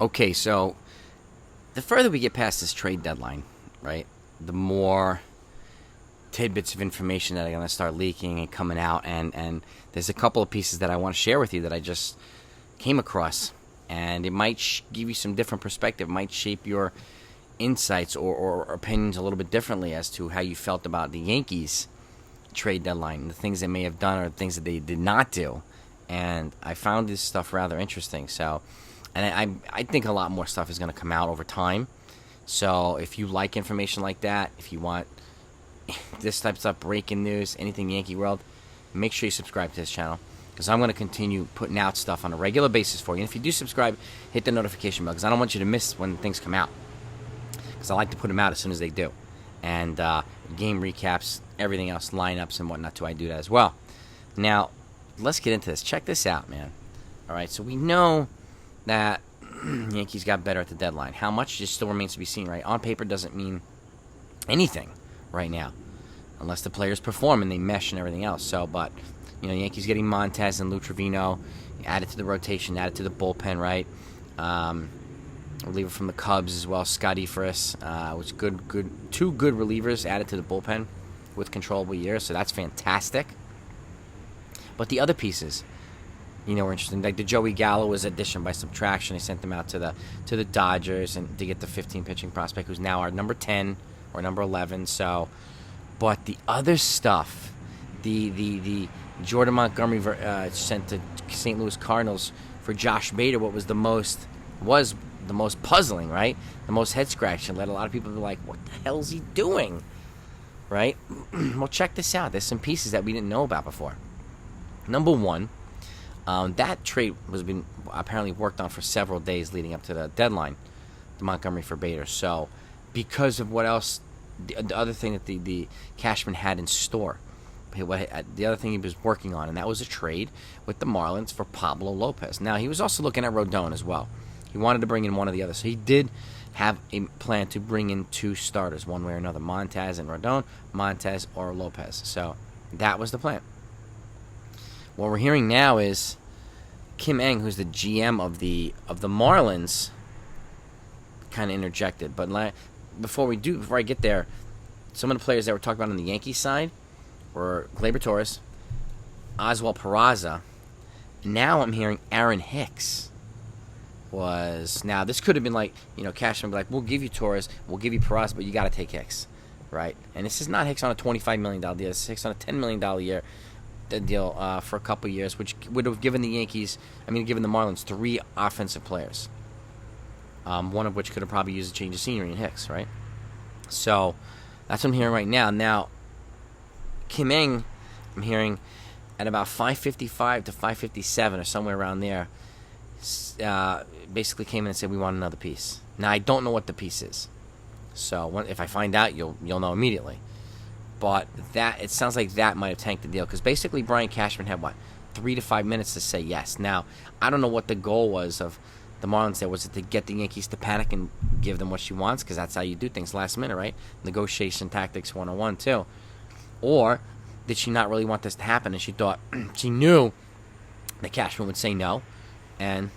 Okay, so the further we get past this trade deadline, right, the more tidbits of information that are going to start leaking and coming out. And there's a couple of pieces that I want to share with you that I just came across. And it might give you some different perspective, might shape your insights or opinions a little bit differently as to how you felt about the Yankees trade deadline, the things they may have done or the things that they did not do. And I found this stuff rather interesting. So, and I think a lot more stuff is going to come out over time. So if you like information like that, if you want this type of stuff, breaking news, anything Yankee world, make sure you subscribe to this channel, because I'm going to continue putting out stuff on a regular basis for you. And if you do subscribe, hit the notification bell, because I don't want you to miss when things come out, because I like to put them out as soon as they do. And game recaps, everything else, lineups and whatnot, too, I do that as well. Now, let's get into this. Check this out, man. All right, so we know that Yankees got better at the deadline. How much just still remains to be seen, right? On paper doesn't mean anything right now, unless the players perform and they mesh and everything else. So, but, you know, Yankees getting Montas and Trivino added to the rotation, added to the bullpen, right? Reliever from the Cubs as well, Scotty Friss, which good, two good relievers added to the bullpen with controllable years, so that's fantastic. But the other pieces, you know, were interesting. Like the Joey Gallo was addition by subtraction. They sent them out to the Dodgers and to get the 15 pitching prospect, who's now our number 10 or number 11. So, but the other stuff, the Jordan Montgomery sent to St. Louis Cardinals for Josh Bader, what was the most puzzling, right? The most head scratching. Let a lot of people be like, "What the hell is he doing?" Right? Well, check this out. There's some pieces that we didn't know about before. Number one, that trade was been apparently worked on for several days leading up to the deadline, the Montgomery for Bader. So, because of what else, the other thing that the Cashman had in store, the other thing he was working on, and that was a trade with the Marlins for Pablo Lopez. Now, he was also looking at Rodon as well. He wanted to bring in one or the other. So he did have a plan to bring in two starters, one way or another, Montas and Rodon, Montas or Lopez. So that was the plan. What we're hearing now is Kim Ng, who's the GM of the Marlins, kind of interjected. But before I get there, some of the players that were talked about on the Yankees side were Gleyber Torres, Oswald Peraza. Now I'm hearing Aaron Hicks. Now this could have been like, you know, Cashman would be like, we'll give you Torres, we'll give you Peraza, but you got to take Hicks, right? And this is not Hicks on a $25 million deal. This is Hicks on a $10 million deal for a couple years, which would have given the Marlins 3 offensive players, one of which could have probably used a change of scenery in Hicks, right? So that's what I'm hearing right now. Now, Kim Ng, I'm hearing at about 555 to 557 or somewhere around there, basically came in and said, we want another piece. Now, I don't know what the piece is. So if I find out, you'll know immediately. But it sounds like that might have tanked the deal, because basically Brian Cashman had, 3 to 5 minutes to say yes. Now, I don't know what the goal was of the Marlins there. Was it to get the Yankees to panic and give them what she wants? Because that's how you do things last minute, right? Negotiation tactics 101, too. Or did she not really want this to happen, and she thought she knew that Cashman would say no and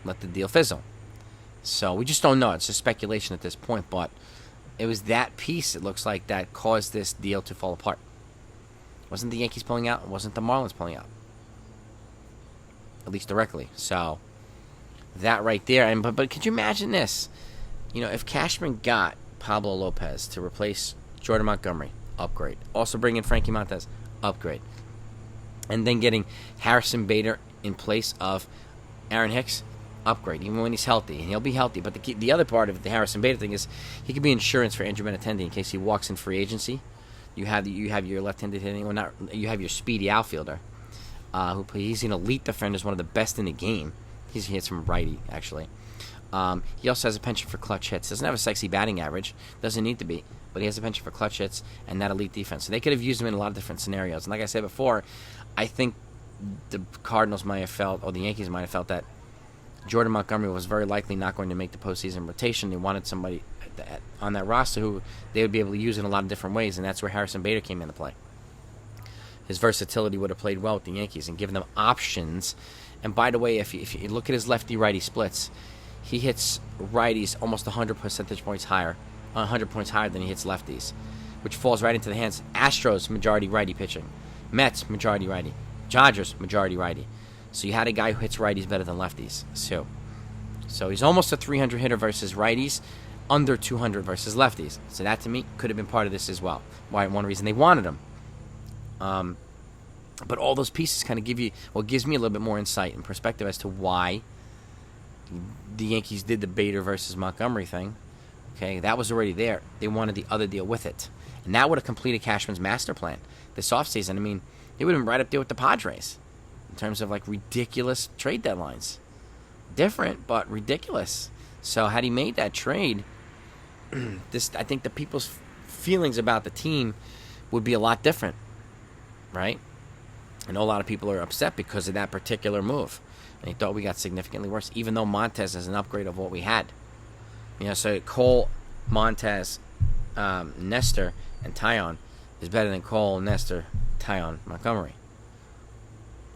let the deal fizzle? So we just don't know. It's just speculation at this point, but it was that piece, it looks like, that caused this deal to fall apart. It wasn't the Yankees pulling out. It wasn't the Marlins pulling out, at least directly. So that right there. But could you imagine this? You know, if Cashman got Pablo Lopez to replace Jordan Montgomery, upgrade. Also bring in Frankie Montas, upgrade. And then getting Harrison Bader in place of Aaron Hicks, upgrade, even when he's healthy. And he'll be healthy. But the other part of the Harrison Bader thing is he could be insurance for Andrew Benintendi in case he walks in free agency. You have your left-handed hitting, you have your speedy outfielder, he's an elite defender, is one of the best in the game. He hits from righty, actually. He also has a penchant for clutch hits. Doesn't have a sexy batting average. Doesn't need to be. But he has a penchant for clutch hits and that elite defense. So they could have used him in a lot of different scenarios. And like I said before, I think the Cardinals might have felt, or the Yankees might have felt, that Jordan Montgomery was very likely not going to make the postseason rotation. They wanted somebody on that roster who they would be able to use in a lot of different ways, and that's where Harrison Bader came into play. His versatility would have played well with the Yankees and given them options. And by the way, if you look at his lefty-righty splits, he hits righties almost 100 percentage points higher, 100 points higher than he hits lefties, which falls right into the hands. Astros, majority righty pitching. Mets, majority righty. Dodgers, majority righty. So you had a guy who hits righties better than lefties. So he's almost a 300 hitter versus righties, under 200 versus lefties. So that, to me, could have been part of this as well. One reason they wanted him. But all those pieces kind of gives me a little bit more insight and perspective as to why the Yankees did the Bader versus Montgomery thing. Okay, that was already there. They wanted the other deal with it. And that would have completed Cashman's master plan this offseason. I mean, they would have been right up there with the Padres in terms of, like, ridiculous trade deadlines. Different, but ridiculous. So had he made that trade, I think the people's feelings about the team would be a lot different, right? I know a lot of people are upset because of that particular move. And they thought we got significantly worse, even though Montas is an upgrade of what we had. So Cole, Montas, Nestor, and Taillon is better than Cole, Nestor, Taillon, Montgomery.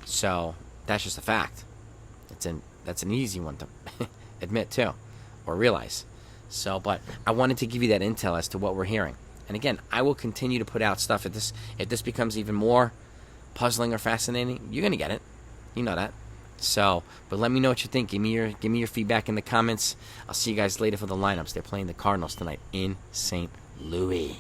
So that's just a fact. That's an easy one to admit too, or realize. So, but I wanted to give you that intel as to what we're hearing. And again, I will continue to put out stuff. If this becomes even more puzzling or fascinating, you're gonna get it. You know that. So, but let me know what you think. Give me your feedback in the comments. I'll see you guys later for the lineups. They're playing the Cardinals tonight in St. Louis.